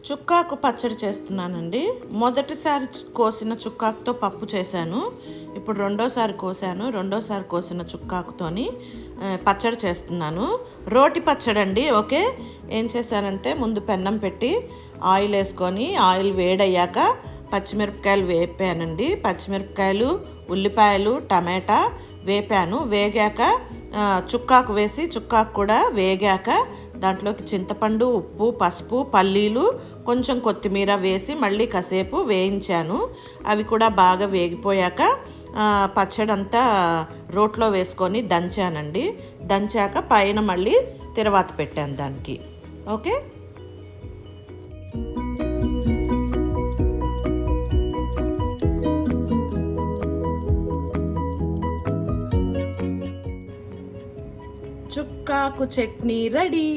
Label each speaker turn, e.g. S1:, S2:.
S1: చుక్కాకు పచ్చడి చేస్తున్నానండి. మొదటిసారి కోసిన చుక్కాకుతో పప్పు చేశాను. ఇప్పుడు రెండోసారి కోసిన చుక్కాకుతోని పచ్చడి చేస్తున్నాను. రోటి పచ్చడి అండి. ఓకే, ఏం చేశానంటే ముందు పెన్నం పెట్టి ఆయిల్ వేసుకొని ఆయిల్ వేడయ్యాక పచ్చిమిరపకాయలు వేపానండి. పచ్చిమిరపకాయలు, ఉల్లిపాయలు, టమాటా వేపాను. వేగాక చుక్కాకు వేసి చుక్కాకు కూడా వేగాక దాంట్లోకి చింతపండు, ఉప్పు, పసుపు, పల్లీలు, కొంచెం కొత్తిమీర వేసి మళ్ళీ కాసేపు వేయించాను. అవి కూడా బాగా వేగిపోయాక పచ్చడి అంతా రోట్లో వేసుకొని దంచానండి. దంచాక పైన మళ్ళీ తిరవాత పెట్టాను దానికి. ఓకే, చుక్కాకు చట్నీ రెడీ.